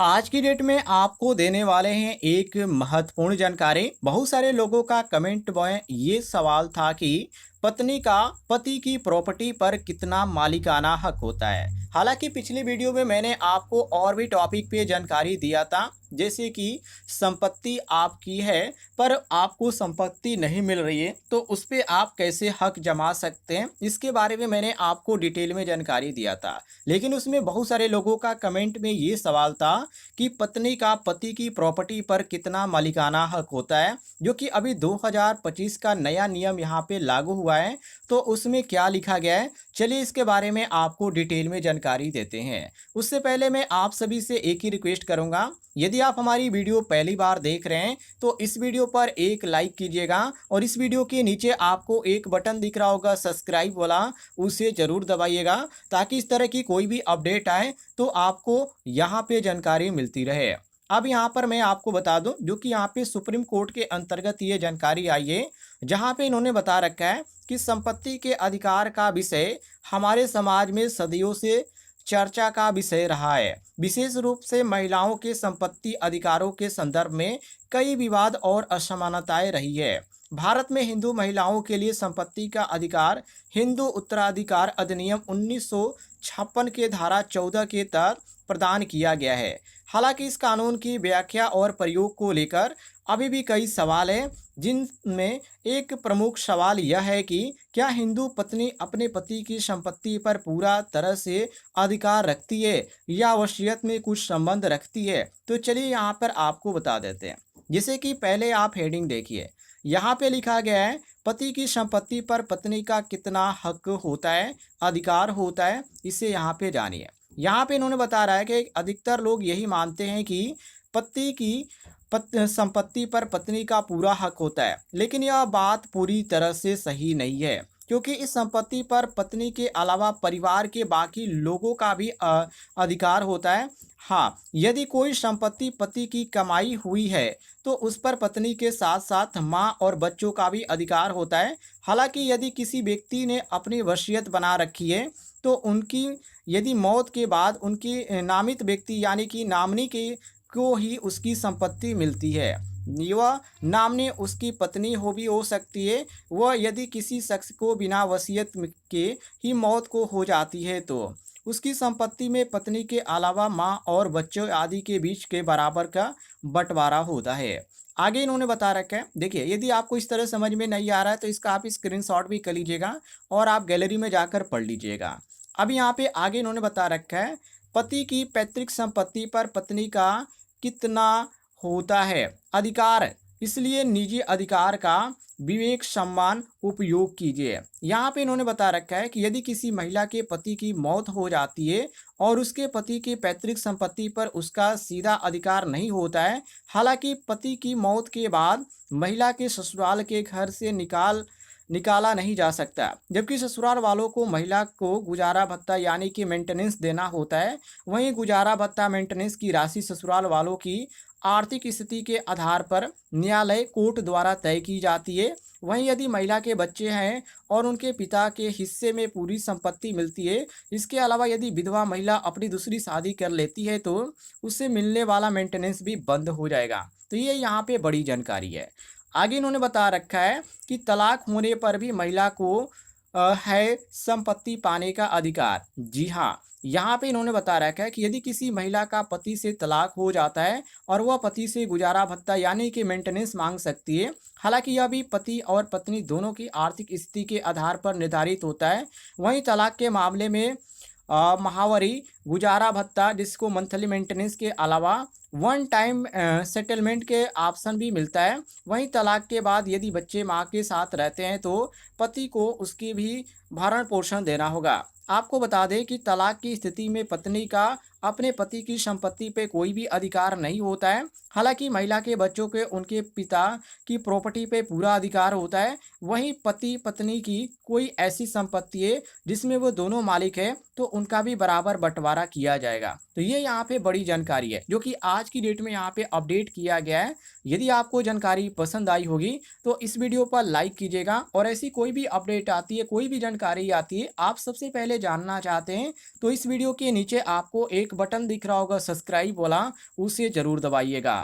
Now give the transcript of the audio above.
आज की डेट में आपको देने वाले हैं एक महत्वपूर्ण जानकारी। बहुत सारे लोगों का कमेंट में ये सवाल था कि पत्नी का पति की प्रॉपर्टी पर कितना मालिकाना हक होता है। हालांकि पिछली वीडियो में मैंने आपको और भी टॉपिक पे जानकारी दिया था, जैसे कि संपत्ति आपकी है पर आपको संपत्ति नहीं मिल रही है तो उस पे आप कैसे हक जमा सकते हैं, इसके बारे में मैंने आपको डिटेल में जानकारी दिया था। लेकिन उसमें बहुत सारे लोगों का कमेंट में ये सवाल था कि पत्नी का पति की प्रॉपर्टी पर कितना मालिकाना हक होता है, जो कि अभी 2025 का नया नियम यहाँ पे लागू हुआ है। तो उसमें क्या लिखा गया है, चलिए इसके बारे में आपको डिटेल में जानकारी देते हैं। उससे पहले मैं आप सभी से एक ही रिक्वेस्ट करूंगा, यदि आप हमारी वीडियो पहली बार देख रहे हैं तो इस वीडियो पर एक लाइक कीजिएगा और इस वीडियो के नीचे आपको एक बटन दिख रहा होगा सब्सक्राइब वाला, उसे जरूर दबाइएगा ताकि इस तरह की कोई भी अपडेट आए तो आपको यहाँ पे जानकारी मिलती रहे। अब यहाँ पर मैं आपको बता दूं, जो कि यहाँ पे सुप्रीम कोर्ट के अंतर्गत ये जानकारी आई है, जहाँ पे इन्होंने बता रखा है कि संपत्ति के अधिकार का विषय हमारे समाज में सदियों से चर्चा का विषय रहा है। विशेष रूप से महिलाओं के संपत्ति अधिकारों के संदर्भ में कई विवाद और असमानताएं रही है। भारत में हिंदू महिलाओं के लिए संपत्ति का अधिकार हिंदू उत्तराधिकार अधिनियम 1956 के धारा 14 के तहत प्रदान किया गया है। हालांकि इस कानून की व्याख्या और प्रयोग को लेकर अभी भी कई सवाल हैं, जिनमें एक प्रमुख सवाल यह है कि क्या हिंदू पत्नी अपने पति की संपत्ति पर पूरा तरह से अधिकार रखती है या वसीयत में कुछ संबंध रखती है। तो चलिए यहाँ पर आपको बता देते हैं। जैसे कि पहले आप हेडिंग देखिए, यहाँ पे लिखा गया है पति की संपत्ति पर पत्नी का कितना हक होता है, अधिकार होता है, इसे यहाँ पे जानिए। यहाँ पे इन्होंने बता रहा है कि अधिकतर लोग यही मानते हैं कि पति की संपत्ति पर पत्नी का पूरा हक होता है, लेकिन यह बात पूरी तरह से सही नहीं है, क्योंकि इस संपत्ति पर पत्नी के अलावा परिवार के बाकी लोगों का भी अधिकार होता है। हाँ, यदि कोई संपत्ति पति की कमाई हुई है तो उस पर पत्नी के साथ साथ माँ और बच्चों का भी अधिकार होता है। हालांकि यदि किसी व्यक्ति ने अपनी वसीयत बना रखी है तो उनकी यदि मौत के बाद उनकी नामित व्यक्ति यानी कि नामनी के को ही उसकी संपत्ति मिलती है। वह नामनी उसकी पत्नी हो सकती है। वह यदि किसी शख्स को बिना वसीयत के ही मौत को हो जाती है तो उसकी संपत्ति में पत्नी के अलावा माँ और बच्चों आदि के बीच के बराबर का बंटवारा होता है। आगे इन्होंने बता रखा है, देखिए यदि आपको इस तरह समझ में नहीं आ रहा है तो इसका आप स्क्रीनशॉट भी कर लीजिएगा और आप गैलरी में जाकर पढ़ लीजिएगा। अब यहाँ पे आगे इन्होंने बता रखा है पति की पैतृक संपत्ति पर पत्नी का कितना होता है अधिकार, इसलिए निजी अधिकार का विवेक सम्मान उपयोग कीजिए। यहाँ पे इन्होंने बता रखा है कि यदि किसी महिला के पति की मौत हो जाती है और उसके पति की पैतृक संपत्ति पर उसका सीधा अधिकार नहीं होता है, हालांकि पति की मौत के बाद महिला के ससुराल के घर से निकाला नहीं जा सकता, जबकि ससुराल वालों को महिला को गुजारा भत्ता यानी कि मेंटेनेंस देना होता है। वहीं गुजारा भत्ता मेंटेनेंस की राशि ससुराल वालों की आर्थिक स्थिति के आधार पर न्यायालय कोर्ट द्वारा तय की जाती है। वहीं यदि महिला के बच्चे हैं और उनके पिता के हिस्से में पूरी संपत्ति मिलती है, इसके अलावा यदि विधवा महिला अपनी दूसरी शादी कर लेती है तो उससे मिलने वाला मेंटेनेंस भी बंद हो जाएगा। तो ये यहाँ पे बड़ी जानकारी है। आगे इन्होंने बता रखा है कि तलाक होने पर भी महिला को है संपत्ति पाने का अधिकार। जी हाँ, यहाँ पे इन्होंने बता रखा है कि यदि किसी महिला का पति से तलाक हो जाता है और वह पति से गुजारा भत्ता यानी कि मेंटेनेंस मांग सकती है। हालांकि यह भी पति और पत्नी दोनों की आर्थिक स्थिति के आधार पर निर्धारित होता है। वहीं तलाक के मामले में माहवारी गुजारा भत्ता, जिसको मंथली मेंटेनेंस के अलावा वन टाइम सेटलमेंट के ऑप्शन भी मिलता है। वहीं तलाक के बाद यदि बच्चे माँ के साथ रहते हैं तो पति को उसकी भी भरण पोषण देना होगा। आपको बता दें कि तलाक की स्थिति में पत्नी का अपने पति की संपत्ति पे कोई भी अधिकार नहीं होता है। हालांकि महिला के बच्चों के उनके पिता की प्रॉपर्टी पे पूरा अधिकार होता है। वहीं पति पत्नी की कोई ऐसी संपत्ति है जिसमें वो दोनों मालिक है तो उनका भी बराबर बंटवारा किया जाएगा। तो ये यहाँ पे बड़ी जानकारी है जो कि आज की डेट में यहाँ पे अपडेट किया गया है। यदि आपको जानकारी पसंद आई होगी तो इस वीडियो पर लाइक कीजिएगा और ऐसी कोई भी अपडेट आती है, कोई भी जानकारी आती है, आप सबसे पहले जानना चाहते हैं तो इस वीडियो के नीचे आपको एक बटन दिख रहा होगा सब्सक्राइब वाला, उसे ज़रूर दबाइएगा।